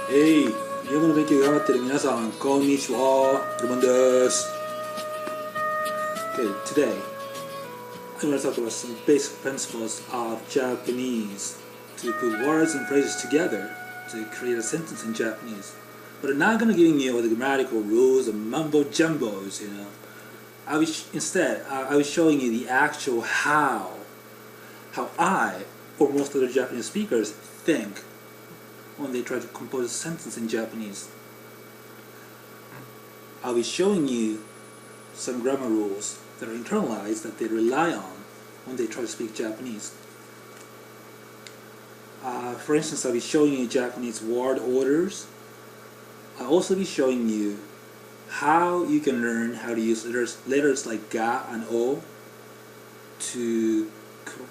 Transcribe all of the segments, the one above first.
Hey, 英語の勉強頑張ってる皆さん、こんにちは。ルマンです。Okay, today I'm going to talk about some basic principles of Japanese to put words and phrases together to create a sentence in Japanese. But I'm not going to give you all the grammatical rules and mumbo jumbos, you know. I was showing you the actual how I, or most other Japanese speakers, think when they try to compose a sentence in Japanese. I'll be showing you some grammar rules that are internalized that they rely on when they try to speak Japanese. For instance, I'll be showing you Japanese word orders. I'll also be showing you how you can learn how to use letters like ga and o to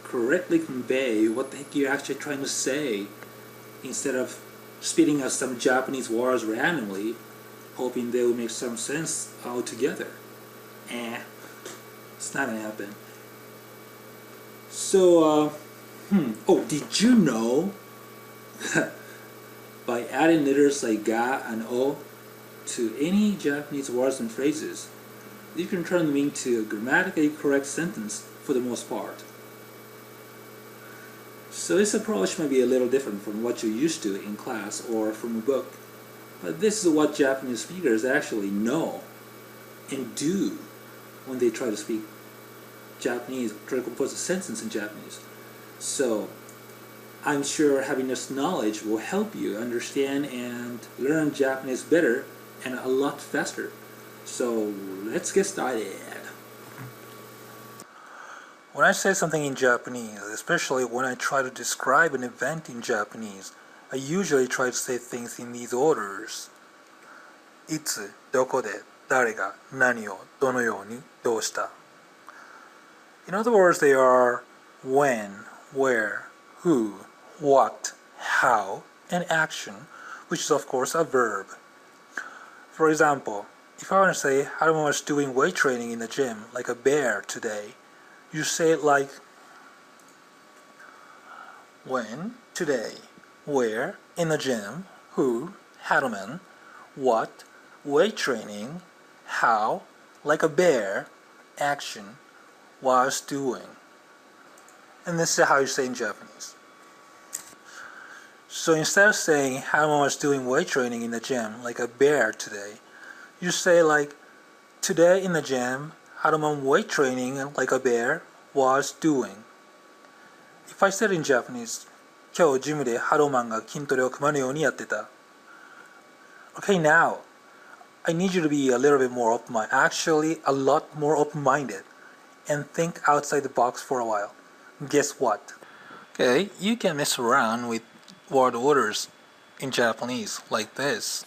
correctly convey what the heck you're actually trying to say, instead of spitting out some Japanese words randomly, hoping they will make some sense altogether. It's not gonna happen. So, oh, did you know that by adding letters like ga and o to any Japanese words and phrases, you can turn them into a grammatically correct sentence for the most part? So this approach may be a little different from what you're used to in class or from a book, but this is what Japanese speakers actually know and do when they try to speak Japanese, try to compose a sentence in Japanese. So I'm sure having this knowledge will help you understand and learn Japanese better and a lot faster. So let's get started. When I say something in Japanese, especially when I try to describe an event in Japanese, I usually try to say things in these orders. いつ、どこで、誰が、何を、どのように、どうした。In other words, they are when, where, who, what, how, and action, which is of course a verb. For example, if I want to say Haruma was doing weight training in the gym like a bear today, you say it like when, today, where, in the gym, who, Haruman, what, weight training, how, like a bear, action, was doing. And this is how you say in Japanese. So instead of saying Haruman was doing weight training in the gym like a bear today, you say like today in the gym, Haruman weight training like a bear was doing. If I said in Japanese, 今日ジムでハローマンが筋トレを組まぬようにやってた. Okay, now, I need you to be a little bit more open-minded, actually a lot more open-minded, and think outside the box for a while. Guess what? Okay, you can mess around with word orders in Japanese like this.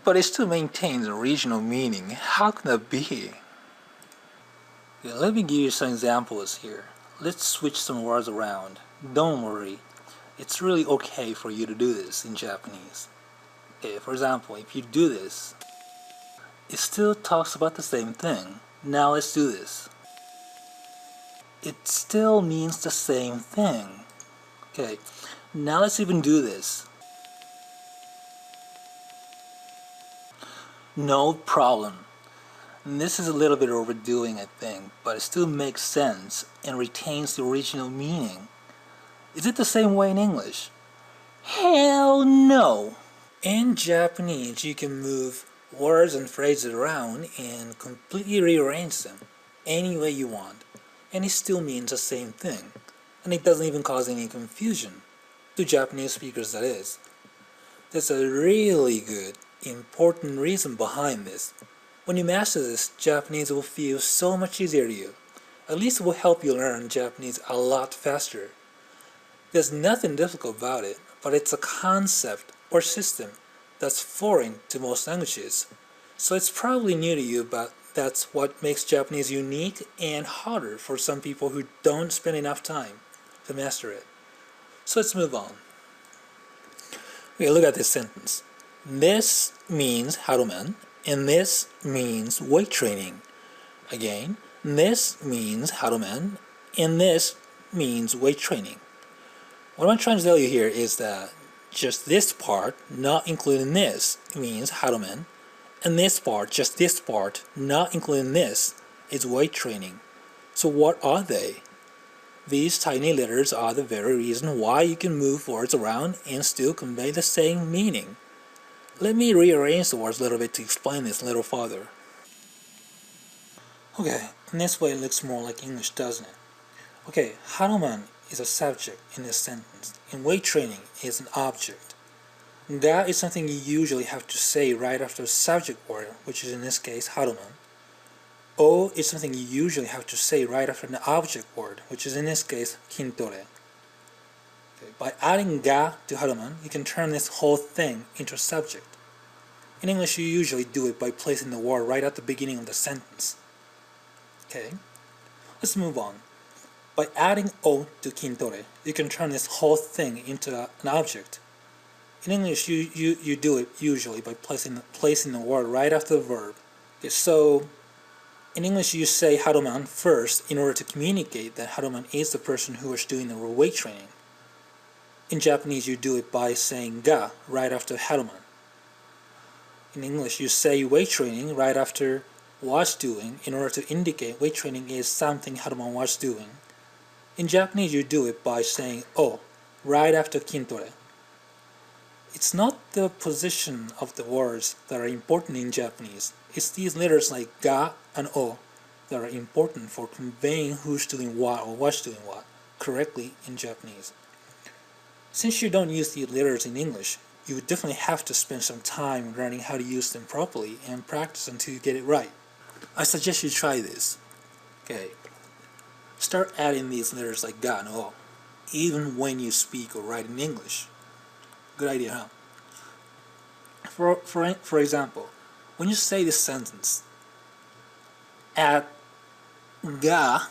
But it still maintains the original meaning. How can that be? Okay, let me give you some examples here. Let's switch some words around. Don't worry, it's really okay for you to do this in Japanese. Okay, for example, if you do this, it still talks about the same thing. Now let's do this. It still means the same thing. Okay, now let's even do this. No problem. And this is a little bit overdoing, I think, but it still makes sense and retains the original meaning. Is it the same way in English? Hell no! In Japanese, you can move words and phrases around and completely rearrange them any way you want, and it still means the same thing, and it doesn't even cause any confusion, to Japanese speakers that is. There's a really good, important reason behind this. When you master this, Japanese will feel so much easier to you. At least it will help you learn Japanese a lot faster. There's nothing difficult about it, but it's a concept or system that's foreign to most languages. So it's probably new to you, but that's what makes Japanese unique and harder for some people who don't spend enough time to master it. So let's move on. Okay, look at this sentence. This means Haruman, and this means weight training. Again, this means Haruman, and this means weight training. What I'm trying to tell you here is that just this part, not including this, means haruman, and this part, just this part, not including this, is weight training. So what are they? These tiny letters are the very reason why you can move words around and still convey the same meaning. Let me rearrange the words a little bit to explain this a little further. Okay, in this way it looks more like English, doesn't it? Okay, haruman is a subject in this sentence, and weight training is an object. That is something you usually have to say right after a subject word, which is in this case haruman. O is something you usually have to say right after an object word, which is in this case kintore. Okay, by adding ga to haruman, you can turn this whole thing into a subject. In English, you usually do it by placing the word right at the beginning of the sentence. Okay, let's move on. By adding o to kintore, you can turn this whole thing into an object. In English, you do it usually by placing the word right after the verb. Okay, so in English, you say haruman first in order to communicate that haruman is the person who is doing the weight training. In Japanese, you do it by saying ga right after haruman. In English, you say weight training right after was doing in order to indicate weight training is something haruman was doing. In Japanese, you do it by saying o right after kintore. It's not the position of the words that are important in Japanese. It's these letters like ga and o that are important for conveying who's doing what or what's doing what correctly in Japanese. Since you don't use these letters in English, you would definitely have to spend some time learning how to use them properly and practice until you get it right. I suggest you try this. Okay. Start adding these letters like ga and o, even when you speak or write in English. Good idea, huh? For example, when you say this sentence, add ga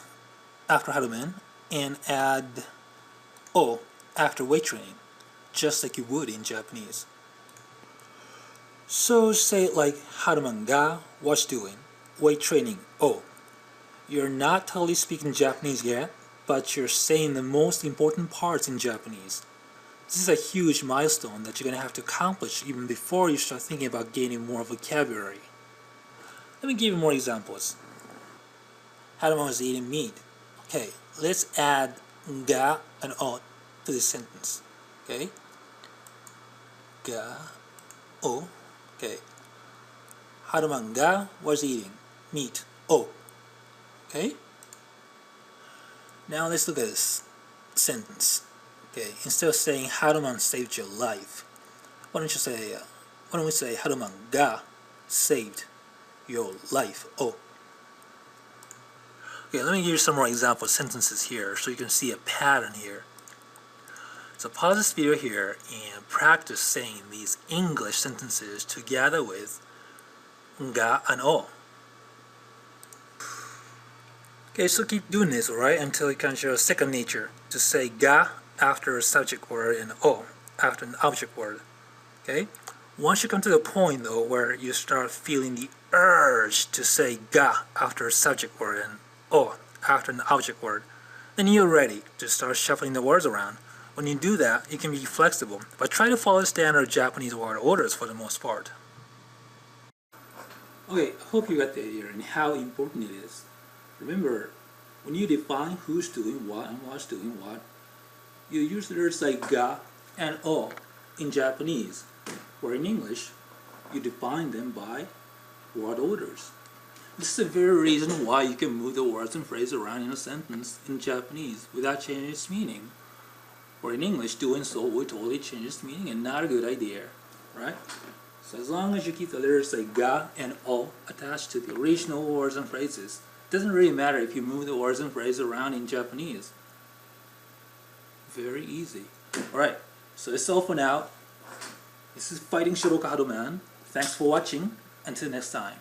after haruman and add o after weight training, just like you would in Japanese. So say it like haruman ga was doing, weight training o. You're not totally speaking Japanese yet, but you're saying the most important parts in Japanese. This is a huge milestone that you're going to have to accomplish even before you start thinking about gaining more vocabulary. Let me give you more examples. Haruman was eating meat. Okay, let's add ga and o to this sentence. Okay? Ga, o. Okay. Haruman ga was eating meat. O. Okay? Now let's look at this sentence. Okay, instead of saying haruman saved your life, why don't we say haruman ga saved your life? Oh. Okay, let me give you some more example sentences here so you can see a pattern here. So pause this video here and practice saying these English sentences together with ga and o. Okay, so keep doing this, alright, until it can show second nature to say ga after a subject word and o after an object word. Okay? Once you come to the point though where you start feeling the urge to say ga after a subject word and o after an object word, then you're ready to start shuffling the words around. When you do that, you can be flexible, but try to follow standard Japanese word orders for the most part. Okay, I hope you got the idea and how important it is. Remember, when you define who's doing what and what's doing what, you use letters like ga and o in Japanese, where in English, you define them by word orders. This is the very reason why you can move the words and phrases around in a sentence in Japanese without changing its meaning. Where in English, doing so would totally change its meaning and not a good idea, right? So as long as you keep the letters like ga and o attached to the original words and phrases, it doesn't really matter if you move the words and phrases around in Japanese. Very easy. Alright, so that's all for now. This is Fighting Shiroka Haruman. Thanks for watching. Until next time.